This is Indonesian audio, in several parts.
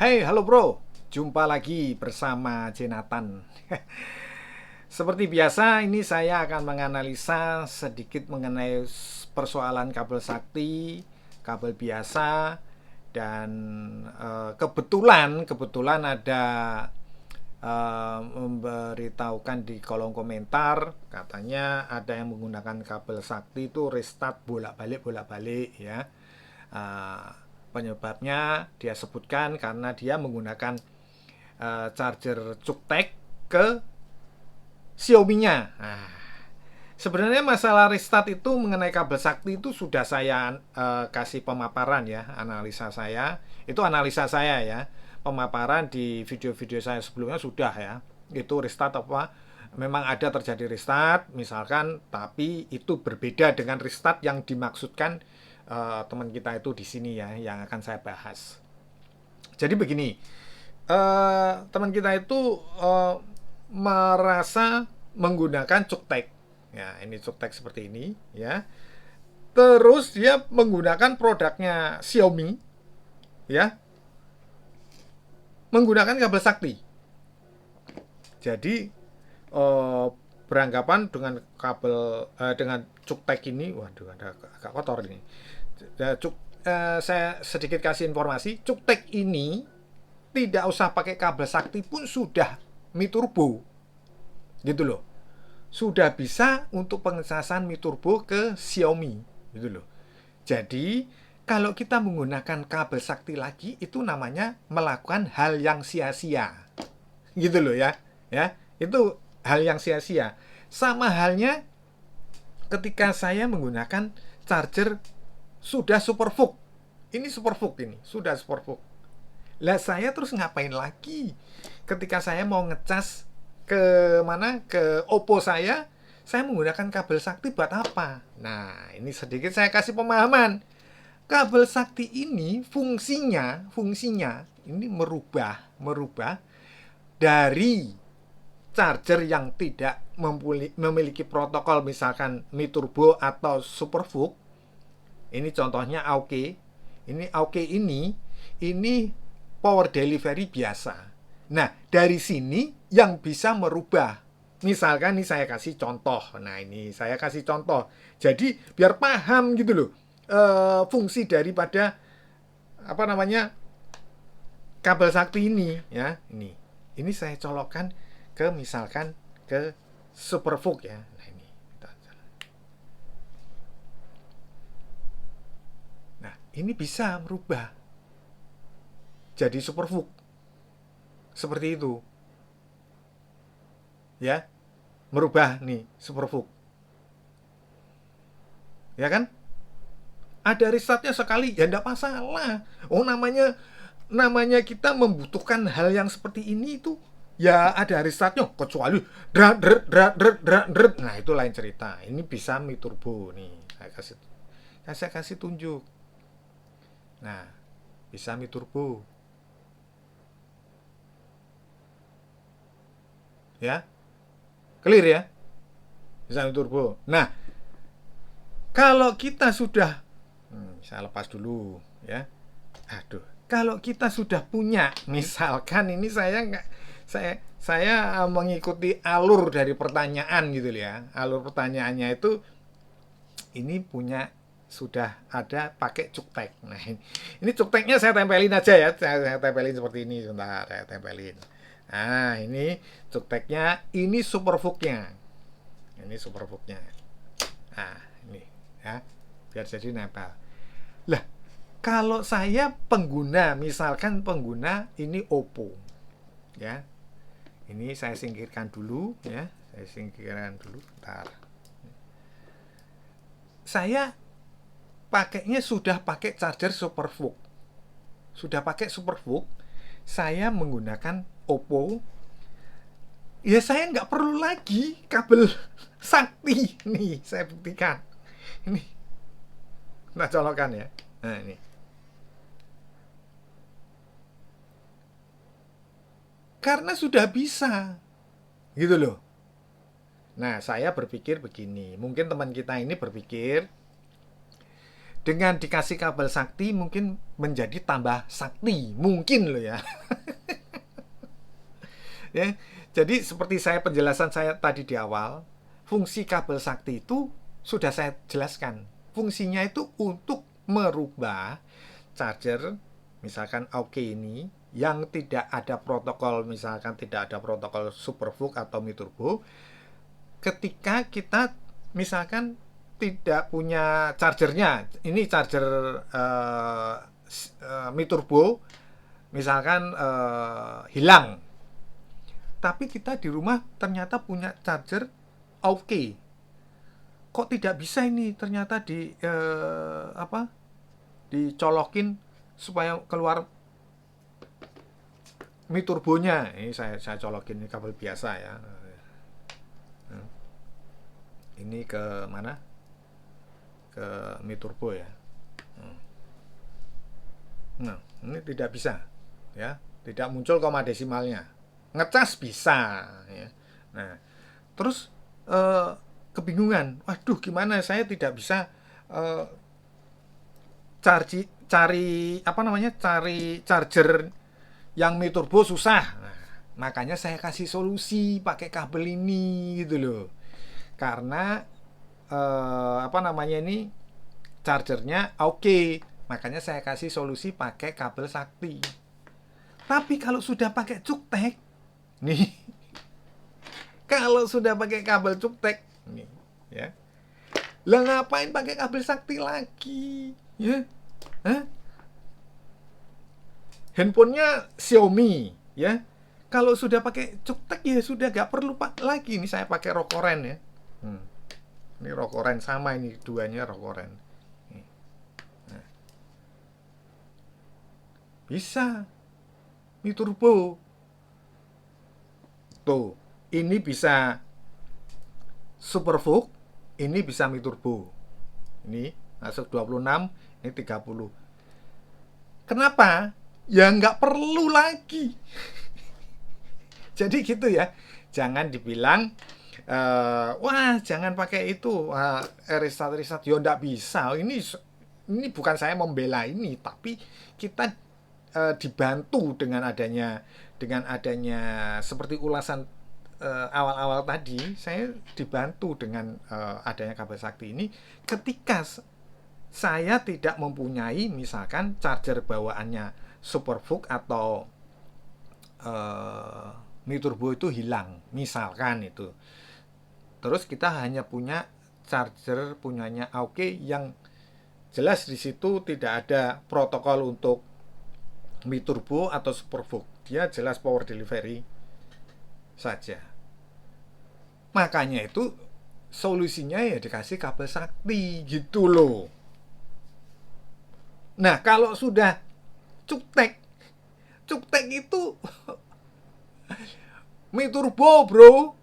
Hey, halo bro. Jumpa lagi bersama Jonathan. Seperti biasa, ini saya akan menganalisa sedikit mengenai persoalan kabel sakti, kabel biasa, dan kebetulan ada memberitahukan di kolom komentar, katanya ada yang menggunakan kabel sakti itu restart bolak-balik ya. Uh, Penyebabnya dia sebutkan karena dia menggunakan charger Cuktek ke Xiaomi-nya. Nah, sebenarnya masalah restart itu mengenai kabel sakti itu sudah saya kasih pemaparan ya, analisa saya. Itu analisa saya ya. Pemaparan di video-video saya sebelumnya sudah ya. Itu restart apa? Memang ada terjadi restart misalkan, tapi itu berbeda dengan restart yang dimaksudkan teman kita itu di sini ya, yang akan saya bahas. Jadi begini, teman kita itu merasa menggunakan cuktek. Ya, ini cuktek seperti ini ya. Terus dia menggunakan produknya Xiaomi ya, menggunakan kabel sakti. Jadi beranggapan dengan kabel dengan cuktek ini, waduh ada agak kotor ini. Saya sedikit kasih informasi, cuktek ini tidak usah pakai kabel sakti pun sudah Mi Turbo. Gitu loh. Sudah bisa untuk pengecasan Mi Turbo ke Xiaomi. Gitu loh. Jadi, kalau kita menggunakan kabel sakti lagi, itu namanya melakukan hal yang sia-sia. Gitu loh ya. Ya, itu hal yang sia-sia. Sama halnya ketika saya menggunakan charger sudah Superfook. Ini Superfook ini, sudah Superfook. Lah saya terus ngapain lagi? Ketika saya mau ngecas ke mana? Ke Oppo saya menggunakan kabel sakti buat apa? Nah, ini sedikit saya kasih pemahaman. Kabel sakti ini fungsinya ini merubah dari charger yang tidak memiliki protokol misalkan Mi Turbo atau Superfook. Ini contohnya Aoki. Ini power delivery biasa. Nah, dari sini yang bisa merubah. Misalkan ini saya kasih contoh. Nah, ini saya kasih contoh. Jadi biar paham gitu loh. Fungsi daripada apa namanya? Kabel sakti ini ya. Ini saya colokkan ke misalkan ke Superfook ya. Nah, ini. Nah, ini bisa merubah jadi Superfook. Seperti itu. Ya, merubah nih Superfook. Ya kan? Ada restartnya sekali, ya enggak masalah. Oh, namanya kita membutuhkan hal yang seperti ini itu ya ada restartnya, kecuali drat drat drat drat drat drat. Nah, itu lain cerita. Ini bisa Mi Turbo nih. Saya kasih tunjuk. Nah, bisa Mi Turbo. Ya, clear ya? Bisa Mi Turbo. Nah, kalau kita sudah saya lepas dulu ya. Aduh, kalau kita sudah punya, misalkan ini saya mengikuti alur dari pertanyaan gitu ya. Alur pertanyaannya itu ini punya sudah ada pakai cuktek. Nah, ini cukteknya saya tempelin aja ya. Saya tempelin seperti ini sebentar, saya tempelin. Nah, ini cukteknya, ini Superfooknya. Ini Superfooknya. Nah, ini ya. Biar jadi nempel. Lah, kalau saya pengguna, misalkan pengguna ini Oppo, ya, ini saya singkirkan dulu, ya, saya singkirkan dulu, bentar. Saya pakainya sudah pakai charger Superfook, saya menggunakan Oppo, ya saya nggak perlu lagi kabel sakti, nih saya buktikan, ini, nah colokan ya, nah ini. Karena sudah bisa gitu loh. Nah, saya berpikir begini, mungkin teman kita ini berpikir dengan dikasih kabel sakti mungkin menjadi tambah sakti, mungkin loh ya. Ya, jadi seperti penjelasan saya tadi di awal, fungsi kabel sakti itu sudah saya jelaskan. Fungsinya itu untuk merubah charger, misalkan OK ini, yang tidak ada protokol, misalkan tidak ada protokol Supervook atau Mi-Turbo, ketika kita misalkan tidak punya chargernya, ini charger Mi-Turbo, misalkan hilang, tapi kita di rumah ternyata punya charger OK. Kok tidak bisa ini ternyata dicolokin supaya keluar Mi-turbonya. Ini saya colokin, ini kabel biasa ya. Ini ke mana? Ke Mi-turbo ya. Nah, ini tidak bisa ya. Tidak muncul koma desimalnya. Ngecas bisa ya. Nah, terus kebingungan, waduh gimana saya tidak bisa cari charger yang Mi-turbo susah. Nah, makanya saya kasih solusi pakai kabel ini gitu loh. Karena ini chargernya oke, makanya saya kasih solusi pakai kabel sakti. Tapi kalau sudah pakai cuktek nih, kalau sudah pakai kabel cuktek nih ya, lah ngapain pakai kabel sakti lagi ya? Hah? Handphonenya Xiaomi ya, kalau sudah pakai cuktek ya sudah gak perlu lagi. Ini saya pakai Rokoren ya. Ini Rokoren sama, ini duanya Rokoren. Nah. Bisa Mi-turbo tuh, ini bisa Supervook, ini bisa Mi-turbo. Ini masuk 26, ini 30. Kenapa? Ya nggak perlu lagi. Jadi gitu ya. Jangan dibilang wah jangan pakai itu, restart ya nggak bisa. Ini bukan saya membela ini, tapi kita dibantu dengan adanya seperti ulasan awal-awal tadi. Saya dibantu dengan adanya kabel sakti ini ketika saya tidak mempunyai misalkan charger bawaannya Supervook atau Mi-turbo itu hilang misalkan itu. Terus kita hanya punya charger punyanya OK yang jelas di situ tidak ada protokol untuk Mi-turbo atau Supervook. Dia jelas power delivery saja. Makanya itu solusinya ya dikasih kabel sakti gitu loh. Nah, kalau sudah cuktek itu Mi-turbo bro,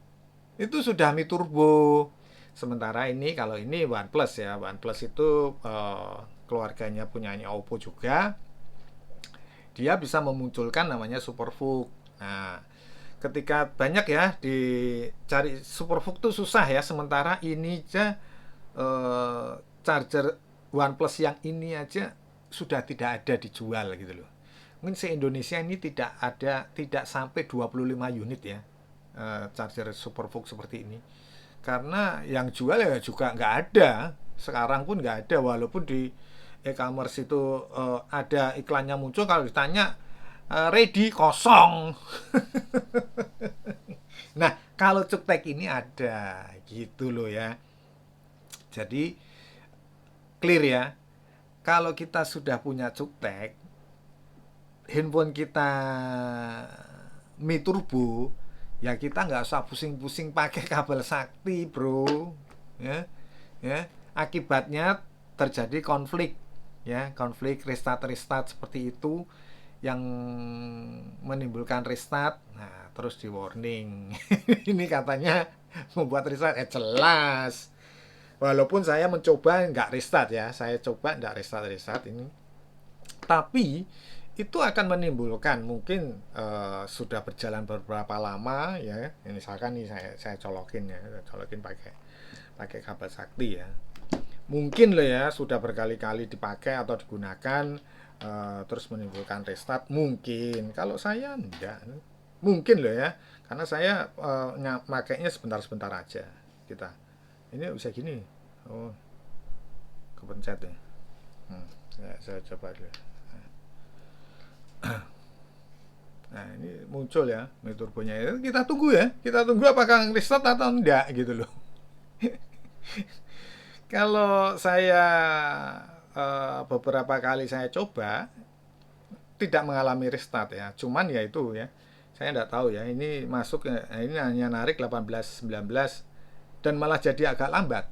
itu sudah Mi-turbo. Sementara ini kalau ini OnePlus ya, OnePlus itu keluarganya punyanya Oppo juga, dia bisa memunculkan namanya Supervook. Nah, ketika banyak ya dicari Supervook tuh susah ya, sementara ini aja charger OnePlus yang ini aja sudah tidak ada dijual gitu loh. Mungkin se-Indonesia ini tidak sampai 25 unit ya charger Supervook seperti ini. Karena yang jual ya juga nggak ada. Sekarang pun nggak ada, walaupun di e-commerce itu ada iklannya muncul, kalau ditanya ready, kosong. Nah, kalau cuktek ini ada gitu loh ya. Jadi clear ya. Kalau kita sudah punya cuktek, handphone kita Mi-turbo, ya kita nggak usah pusing-pusing pakai kabel sakti bro ya. Akibatnya terjadi konflik ya, konflik restart seperti itu yang menimbulkan restart. Nah, terus di warning ini katanya membuat restart, jelas. Walaupun saya mencoba nggak restart ya, saya coba nggak restart ini, tapi itu akan menimbulkan mungkin sudah berjalan beberapa lama ya. Misalkan nih saya colokin pakai kabel sakti ya. mungkin loh ya sudah berkali-kali dipakai atau digunakan, terus menimbulkan restart mungkin. Kalau saya enggak, mungkin loh ya, karena saya makainya sebentar-sebentar aja kita. Ini bisa gini, oh kepencet ya. Saya coba dulu. Nah ini muncul ya Mi turbonya. Kita tunggu ya, kita tunggu apakah restart atau enggak gitu loh. Kalau saya beberapa kali saya coba tidak mengalami restart ya, cuman ya itu ya, saya tidak tahu ya, ini masuk ya, ini hanya narik 18 19 dan malah jadi agak lambat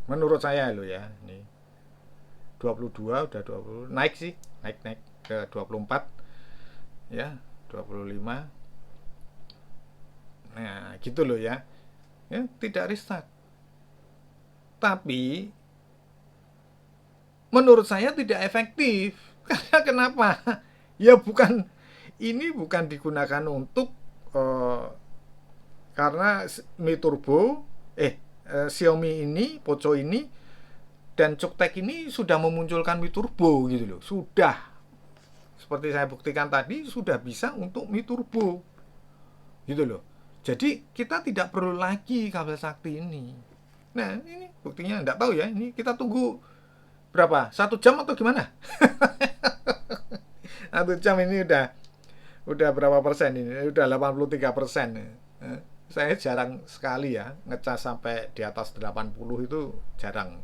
menurut saya lo ya. Ini 22 udah 20 naik sih, naik ke 24 ya, 25. Nah gitu loh ya, ya tidak restart, tapi menurut saya tidak efektif. Karena kenapa? Ya bukan, ini bukan digunakan untuk karena Mi Turbo Xiaomi ini, Poco ini dan Cuktek ini sudah memunculkan Mi Turbo gitu loh. Sudah, seperti saya buktikan tadi, sudah bisa untuk Mi Turbo gitu loh. Jadi kita tidak perlu lagi kabel sakti ini. Nah ini buktinya, enggak tahu ya, ini kita tunggu berapa, 1 jam atau gimana. 1 jam ini udah berapa persen ini, udah 83%. Saya jarang sekali ya ngecas sampai di atas 80, itu jarang.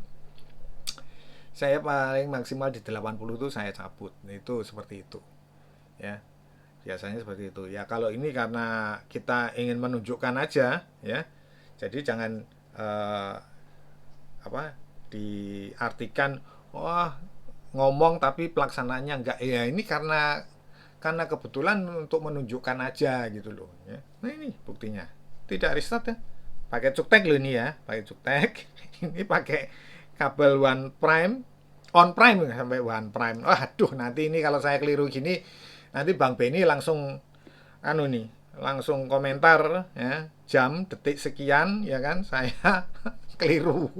Saya paling maksimal di 80 itu saya cabut, itu seperti itu ya, biasanya seperti itu ya. Kalau ini karena kita ingin menunjukkan aja ya, jadi jangan diartikan wah ngomong tapi pelaksanaannya enggak ya. Ini karena kebetulan untuk menunjukkan aja gitu loh ya. Nah ini buktinya tidak restart ya, pakai Cuktek loh ini ya, pakai Cuktek. Ini pakai kabel One Prime, on Prime sampai One Prime. Aduh nanti ini kalau saya keliru gini, nanti Bang Benny langsung langsung komentar ya, jam detik sekian ya kan saya keliru.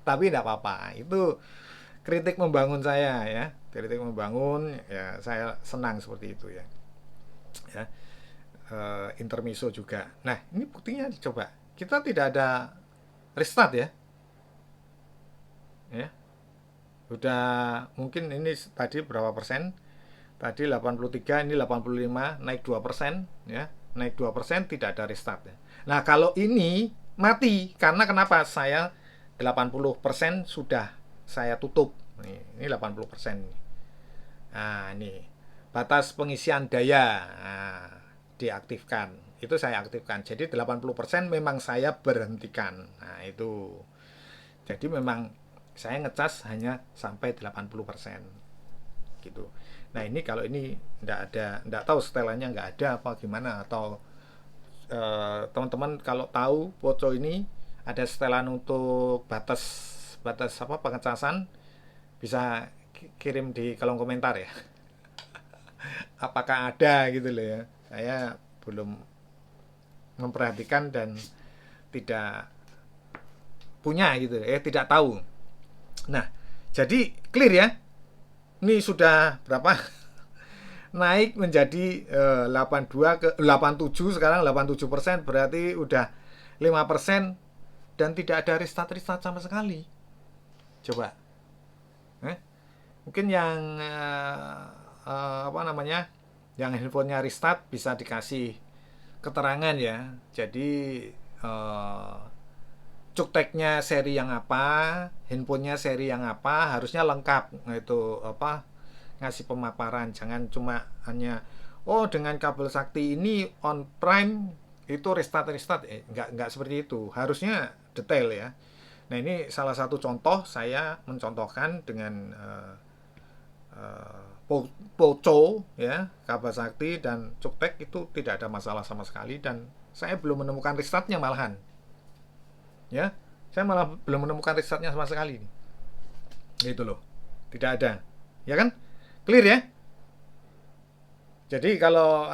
Tapi tidak apa-apa, itu kritik membangun saya ya, kritik membangun ya, saya senang seperti itu ya. Ya, intermiso juga. Nah ini buktinya, coba kita tidak ada restart ya, ya udah mungkin ini tadi berapa persen, tadi 83, ini 85, naik 2% ya, naik 2%, tidak ada restart ya. Nah kalau ini mati, karena kenapa, saya 80% sudah saya tutup ini 80%. Nah ini batas pengisian daya, nah, diaktifkan, itu saya aktifkan, jadi 80% memang saya berhentikan. Nah itu jadi memang saya ngecas hanya sampai 80% gitu. Nah ini kalau ini enggak tahu setelannya, enggak ada apa gimana, atau teman-teman kalau tahu Poco ini ada setelan untuk batas apa pengecasan, bisa kirim di kolom komentar ya. Apakah ada gitu loh ya, saya belum memperhatikan dan tidak punya gitu tidak tahu. Nah jadi clear ya, ini sudah berapa, naik menjadi 82 ke 87, sekarang 87%, berarti udah 5%, dan tidak ada restart sama sekali. Coba mungkin yang yang handphonenya restart bisa dikasih keterangan ya. Jadi Cukteknya seri yang apa, handphonenya seri yang apa, harusnya lengkap itu ngasih pemaparan. Jangan cuma hanya dengan kabel sakti ini on prime itu restart enggak seperti itu, harusnya detail ya. Nah ini salah satu contoh, saya mencontohkan dengan Poco ya, kabel sakti dan Cuktek itu tidak ada masalah sama sekali, dan saya belum menemukan restartnya malahan ya, saya malah belum menemukan restartnya sama sekali gitu loh, tidak ada ya kan, clear ya. Jadi kalau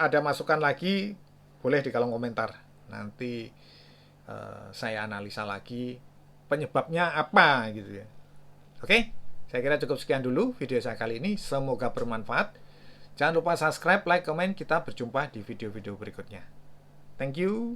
ada masukan lagi boleh di kolom komentar, nanti saya analisa lagi penyebabnya apa gitu ya. Oke, saya kira cukup sekian dulu video saya kali ini. Semoga bermanfaat. Jangan lupa subscribe, like, komen. Kita berjumpa di video-video berikutnya. Thank you.